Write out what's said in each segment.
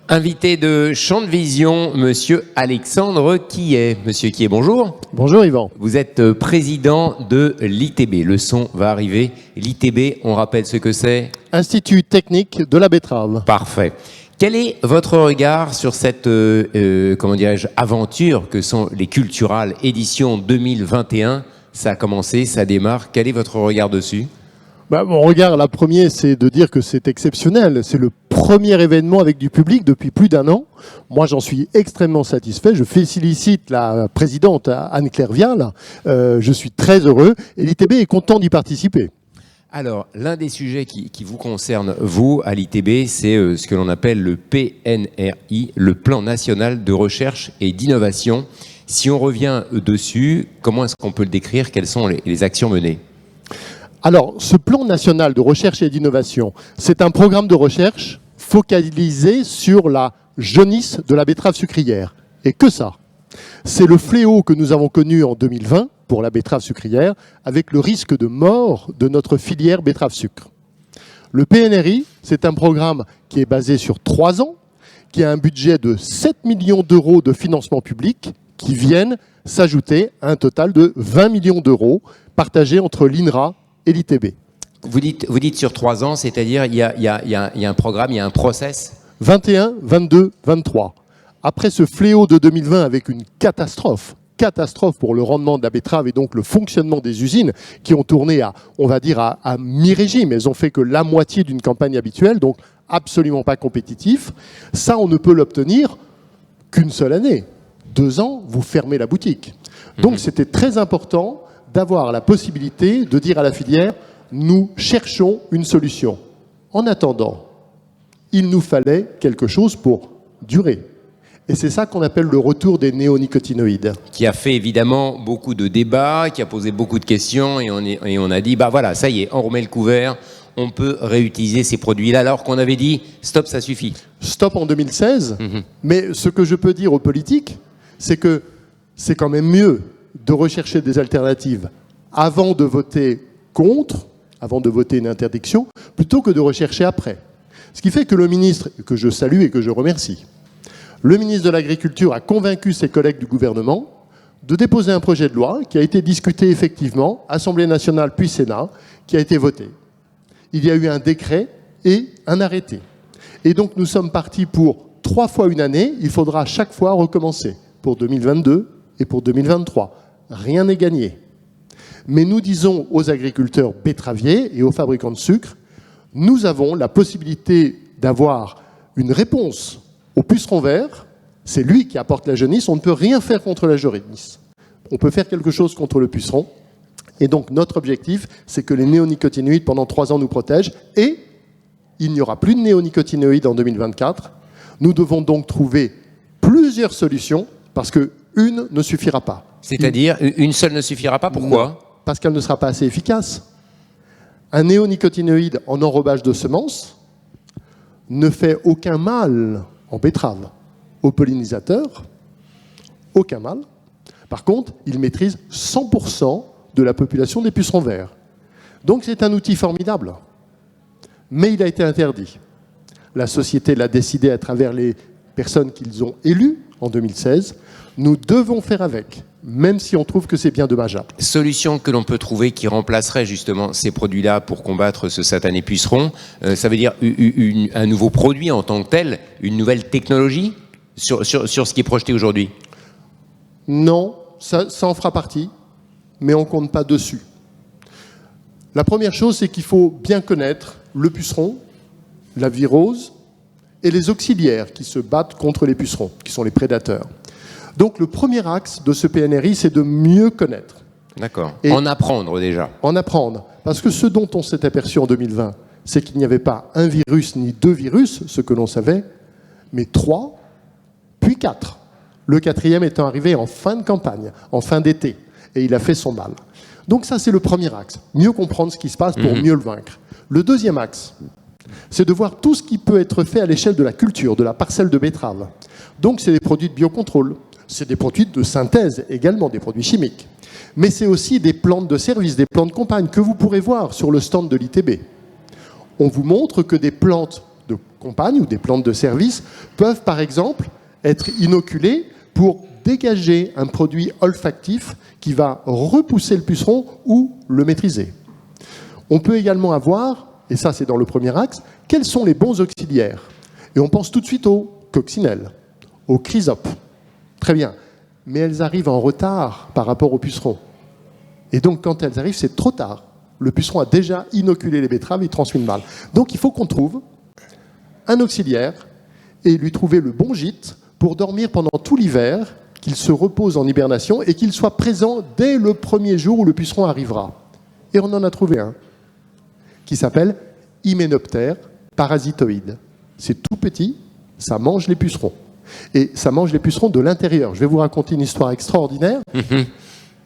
Invité de Champ de Vision, Monsieur Alexandre Quillet. Monsieur Quillet, bonjour. Bonjour Yvan. Vous êtes président de l'ITB. Le son va arriver. L'ITB, on rappelle ce que c'est? Institut technique de la betterave. Parfait. Quel est votre regard sur cette aventure que sont les Culturales édition 2021? Ça a commencé, ça démarre. Quel est votre regard dessus? Mon regard, la première, c'est de dire que c'est exceptionnel. C'est le premier événement avec du public depuis plus d'un an. Moi, j'en suis extrêmement satisfait. Je félicite la présidente Anne-Claire Vial. Je suis très heureux et l'ITB est content d'y participer. Alors, l'un des sujets qui vous concerne, vous, à l'ITB, c'est ce que l'on appelle le PNRI, le Plan National de Recherche et d'Innovation. Si on revient dessus, comment est-ce qu'on peut le décrire? Quelles sont les actions menées? Alors, ce plan national de recherche et d'innovation, c'est un programme de recherche focalisé sur la jaunisse de la betterave sucrière. Et que ça? C'est le fléau que nous avons connu en 2020 pour la betterave sucrière, avec le risque de mort de notre filière betterave-sucre. Le PNRI, c'est un programme qui est basé sur 3 ans, qui a un budget de 7 millions d'euros de financement public, qui viennent s'ajouter à un total de 20 millions d'euros partagés entre l'INRA et l'ITB. Vous dites sur 3 ans, c'est-à-dire il y a un programme, il y a un process? 21, 22, 23. Après ce fléau de 2020 avec une catastrophe pour le rendement de la betterave et donc le fonctionnement des usines qui ont tourné à mi-régime. Elles ont fait que la moitié d'une campagne habituelle, donc absolument pas compétitif. Ça, on ne peut l'obtenir qu'une seule année. 2 ans, vous fermez la boutique. Donc c'était très important d'avoir la possibilité de dire à la filière, nous cherchons une solution. En attendant, il nous fallait quelque chose pour durer. Et c'est ça qu'on appelle le retour des néonicotinoïdes. Qui a fait évidemment beaucoup de débats, qui a posé beaucoup de questions, et on a dit, bah voilà, ça y est, on remet le couvert, on peut réutiliser ces produits-là, alors qu'on avait dit, stop, ça suffit. Stop en 2016, mais ce que je peux dire aux politiques, c'est que c'est quand même mieux de rechercher des alternatives avant de voter contre, avant de voter une interdiction, plutôt que de rechercher après. Ce qui fait que le ministre, que je salue et que je remercie, le ministre de l'Agriculture a convaincu ses collègues du gouvernement de déposer un projet de loi qui a été discuté effectivement, Assemblée nationale puis Sénat, qui a été voté. Il y a eu un décret et un arrêté. Et donc nous sommes partis pour 3 fois une année, il faudra à chaque fois recommencer, pour 2022 et pour 2023. Rien n'est gagné. Mais nous disons aux agriculteurs betteraviers et aux fabricants de sucre, nous avons la possibilité d'avoir une réponse au puceron vert. C'est lui qui apporte la jaunisse, on ne peut rien faire contre la jaunisse. On peut faire quelque chose contre le puceron. Et donc notre objectif, c'est que les néonicotinoïdes pendant 3 ans nous protègent et il n'y aura plus de néonicotinoïdes en 2024. Nous devons donc trouver plusieurs solutions parce qu'une ne suffira pas. C'est-à-dire, une seule ne suffira pas, pourquoi? Non, parce qu'elle ne sera pas assez efficace. Un néonicotinoïde en enrobage de semences ne fait aucun mal en betterave. Aux pollinisateurs, aucun mal. Par contre, il maîtrise 100% de la population des pucerons verts. Donc c'est un outil formidable. Mais il a été interdit. La société l'a décidé à travers les personnes qu'ils ont élues en 2016. Nous devons faire avec, même si on trouve que c'est bien dommageable. Solution que l'on peut trouver qui remplacerait justement ces produits-là pour combattre ce satané puceron, ça veut dire un nouveau produit en tant que tel, une nouvelle technologie sur ce qui est projeté aujourd'hui? Non, ça en fera partie, mais on ne compte pas dessus. La première chose, c'est qu'il faut bien connaître le puceron, la virose et les auxiliaires qui se battent contre les pucerons, qui sont les prédateurs. Donc le premier axe de ce PNRI, c'est de mieux connaître. D'accord. En apprendre déjà. En apprendre. Parce que ce dont on s'est aperçu en 2020, c'est qu'il n'y avait pas un virus ni 2 virus, ce que l'on savait, mais 3, puis 4. Le 4e étant arrivé en fin de campagne, en fin d'été. Et il a fait son mal. Donc ça, c'est le premier axe. Mieux comprendre ce qui se passe pour mieux le vaincre. Le deuxième axe, c'est de voir tout ce qui peut être fait à l'échelle de la culture, de la parcelle de betterave. Donc c'est des produits de biocontrôle. C'est des produits de synthèse également, des produits chimiques. Mais c'est aussi des plantes de service, des plantes de campagne que vous pourrez voir sur le stand de l'ITB. On vous montre que des plantes compagnes ou des plantes de service peuvent par exemple être inoculées pour dégager un produit olfactif qui va repousser le puceron ou le maîtriser. On peut également avoir, et ça c'est dans le premier axe, quels sont les bons auxiliaires? Et on pense tout de suite aux coccinelles, aux chrysopes. Très bien, mais elles arrivent en retard par rapport au puceron. Et donc quand elles arrivent, c'est trop tard. Le puceron a déjà inoculé les betteraves, il transmet le mal. Donc il faut qu'on trouve un auxiliaire et lui trouver le bon gîte pour dormir pendant tout l'hiver, qu'il se repose en hibernation et qu'il soit présent dès le premier jour où le puceron arrivera. Et on en a trouvé un qui s'appelle Hyménoptère parasitoïde. C'est tout petit, ça mange les pucerons. Et ça mange les pucerons de l'intérieur. Je vais vous raconter une histoire extraordinaire.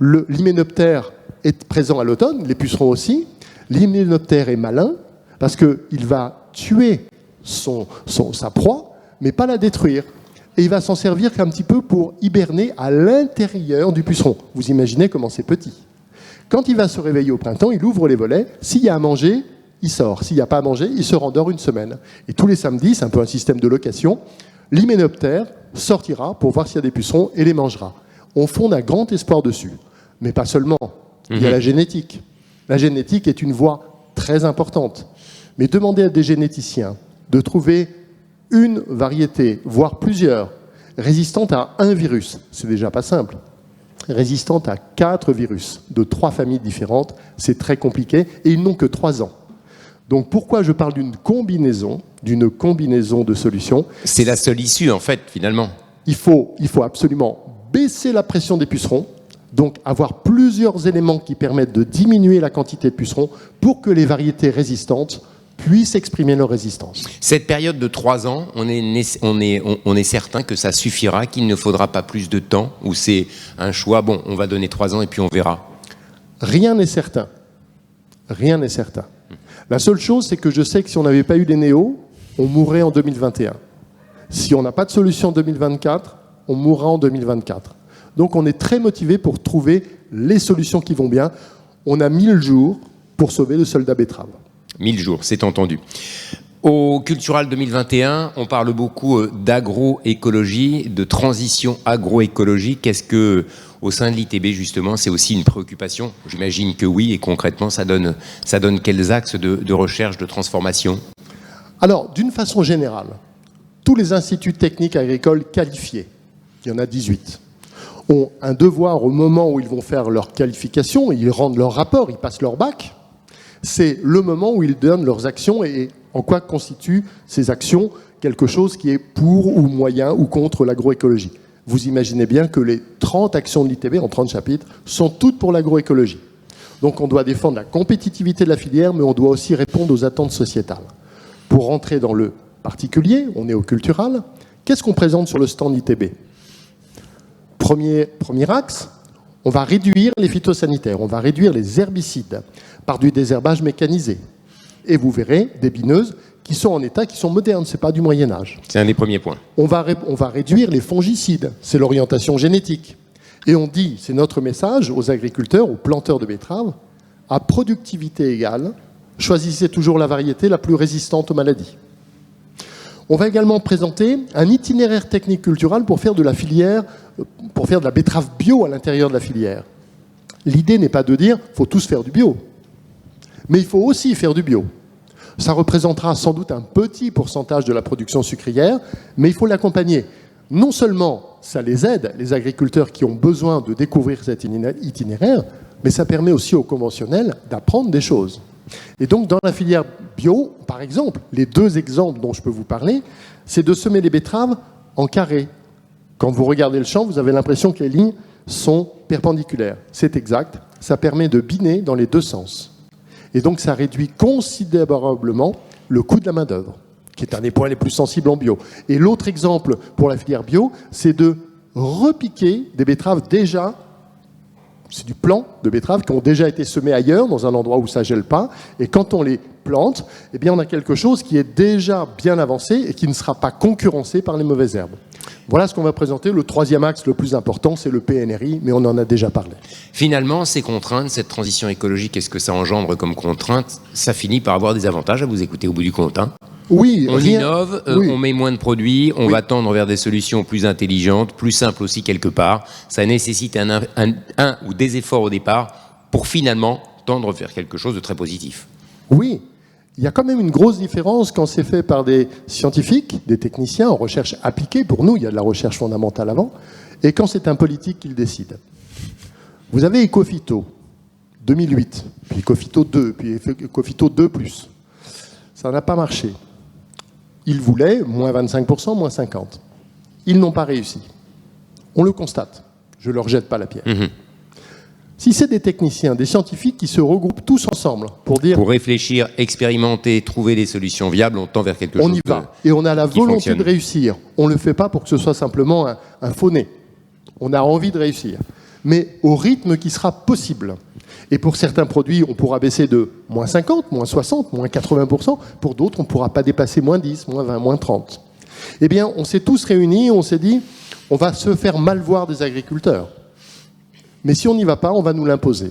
L'hyménoptère est présent à l'automne, les pucerons aussi. L'hyménoptère est malin parce qu'il va tuer sa proie, mais pas la détruire. Et il va s'en servir qu'un petit peu pour hiberner à l'intérieur du puceron. Vous imaginez comment c'est petit. Quand il va se réveiller au printemps, il ouvre les volets. S'il y a à manger, il sort. S'il n'y a pas à manger, il se rendort une semaine. Et tous les samedis, c'est un peu un système de location, l'hyménoptère sortira pour voir s'il y a des pucerons et les mangera. On fonde un grand espoir dessus. Mais pas seulement. Il y a la génétique. La génétique est une voie très importante. Mais demandez à des généticiens de trouver une variété, voire plusieurs, résistantes à un virus. C'est déjà pas simple. Résistantes à 4 virus de 3 familles différentes, c'est très compliqué et ils n'ont que 3 ans. Donc pourquoi je parle d'une combinaison de solutions? C'est la seule issue, en fait, finalement. Il faut absolument baisser la pression des pucerons, donc avoir plusieurs éléments qui permettent de diminuer la quantité de pucerons pour que les variétés résistantes puissent exprimer leur résistance. Cette période de 3 ans, on est certain que ça suffira, qu'il ne faudra pas plus de temps, ou c'est un choix, bon, on va donner 3 ans et puis on verra? Rien n'est certain. Rien n'est certain. La seule chose, c'est que je sais que si on n'avait pas eu les néos, on mourrait en 2021. Si on n'a pas de solution en 2024, on mourra en 2024. Donc on est très motivé pour trouver les solutions qui vont bien. On a 1000 jours pour sauver le soldat betterave. 1000 jours, c'est entendu. Au Cultural 2021, on parle beaucoup d'agroécologie, de transition agroécologique. Est-ce que, au sein de l'ITB, justement, c'est aussi une préoccupation? J'imagine que oui, et concrètement, ça donne quels axes de recherche, de transformation? Alors, d'une façon générale, tous les instituts techniques agricoles qualifiés, il y en a 18, ont un devoir au moment où ils vont faire leur qualification, ils rendent leur rapport, ils passent leur bac. C'est le moment où ils donnent leurs actions et en quoi constituent ces actions quelque chose qui est pour ou moyen ou contre l'agroécologie. Vous imaginez bien que les 30 actions de l'ITB, en 30 chapitres, sont toutes pour l'agroécologie. Donc on doit défendre la compétitivité de la filière, mais on doit aussi répondre aux attentes sociétales. Pour rentrer dans le particulier, on est au cultural. Qu'est-ce qu'on présente sur le stand ITB? Premier axe, on va réduire les phytosanitaires, on va réduire les herbicides par du désherbage mécanisé. Et vous verrez des bineuses qui sont en état, qui sont modernes, ce n'est pas du Moyen-Âge. C'est un des premiers points. On va réduire les fongicides, c'est l'orientation génétique. Et on dit, c'est notre message aux agriculteurs, aux planteurs de betteraves, à productivité égale, choisissez toujours la variété la plus résistante aux maladies. On va également présenter un itinéraire technique culturel pour faire de la filière, pour faire de la betterave bio à l'intérieur de la filière. L'idée n'est pas de dire « faut tous faire du bio », mais il faut aussi faire du bio. Ça représentera sans doute un petit pourcentage de la production sucrière, mais il faut l'accompagner. Non seulement ça les aide, les agriculteurs qui ont besoin de découvrir cet itinéraire, mais ça permet aussi aux conventionnels d'apprendre des choses. Et donc dans la filière bio, par exemple, les 2 exemples dont je peux vous parler, c'est de semer les betteraves en carré. Quand vous regardez le champ, vous avez l'impression que les lignes sont perpendiculaires. C'est exact, ça permet de biner dans les 2 sens. Et donc ça réduit considérablement le coût de la main-d'œuvre, qui est un des points les plus sensibles en bio. Et l'autre exemple pour la filière bio, c'est de repiquer des betteraves déjà, c'est du plant de betteraves qui ont déjà été semés ailleurs, dans un endroit où ça ne gèle pas. Et quand on les plante, eh bien on a quelque chose qui est déjà bien avancé et qui ne sera pas concurrencé par les mauvaises herbes. Voilà ce qu'on va présenter. Le 3e axe le plus important, c'est le PNRI, mais on en a déjà parlé. Finalement, ces contraintes, cette transition écologique, qu'est-ce que ça engendre comme contrainte? Ça finit par avoir des avantages à vous écouter au bout du compte, hein? Oui, On innove, oui. on met moins de produits, on va tendre vers des solutions plus intelligentes, plus simples aussi quelque part. Ça nécessite un ou des efforts au départ pour finalement tendre vers quelque chose de très positif. Oui, il y a quand même une grosse différence quand c'est fait par des scientifiques, des techniciens en recherche appliquée. Pour nous, il y a de la recherche fondamentale avant. Et quand c'est un politique qui le décide. Vous avez Ecofito, 2008, puis Ecofito 2, puis Ecofito 2+. Ça n'a pas marché. Ils voulaient moins 25%, moins 50%. Ils n'ont pas réussi. On le constate. Je ne leur jette pas la pierre. Si c'est des techniciens, des scientifiques qui se regroupent tous ensemble pour dire... Pour réfléchir, expérimenter, trouver des solutions viables, on tend vers quelque chose. On y va. Et on a la volonté fonctionne. de réussir. On ne le fait pas pour que ce soit simplement un faux nez. On a envie de réussir. Mais au rythme qui sera possible. Et pour certains produits, on pourra baisser de moins 50, moins 60, moins 80%. Pour d'autres, on ne pourra pas dépasser moins 10, moins 20, moins 30. Eh bien, on s'est tous réunis, on s'est dit, on va se faire mal voir des agriculteurs. Mais si on n'y va pas, on va nous l'imposer.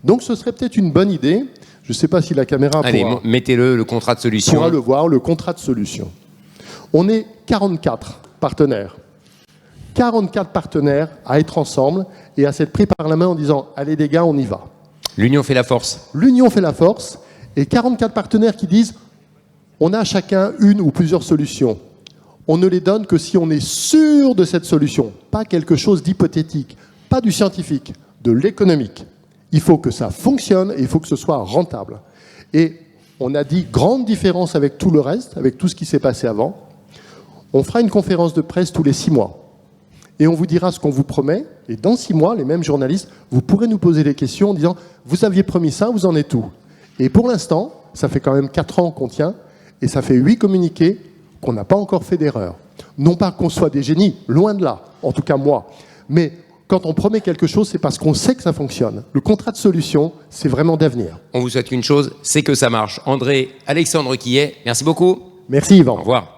Donc ce serait peut-être une bonne idée. Je ne sais pas si la caméra mettez-le, le contrat de solution. pourra le voir, le contrat de solution. On est 44 partenaires. 44 partenaires à être ensemble et à s'être pris par la main en disant « Allez les gars, on y va ». L'union fait la force. L'union fait la force et 44 partenaires qui disent « On a chacun une ou plusieurs solutions. On ne les donne que si on est sûr de cette solution, pas quelque chose d'hypothétique, pas du scientifique, de l'économique. Il faut que ça fonctionne et il faut que ce soit rentable. » Et on a dit grande différence avec tout le reste, avec tout ce qui s'est passé avant. On fera une conférence de presse tous les 6 mois. Et on vous dira ce qu'on vous promet. Et dans 6 mois, les mêmes journalistes, vous pourrez nous poser des questions en disant « Vous aviez promis ça, vous en êtes où ?» Et pour l'instant, ça fait quand même 4 ans qu'on tient, et ça fait 8 communiqués qu'on n'a pas encore fait d'erreur. Non pas qu'on soit des génies, loin de là, en tout cas moi. Mais quand on promet quelque chose, c'est parce qu'on sait que ça fonctionne. Le contrat de solution, c'est vraiment d'avenir. On vous souhaite une chose, c'est que ça marche. André Alexandre Quillet, merci beaucoup. Merci Yvan. Au revoir.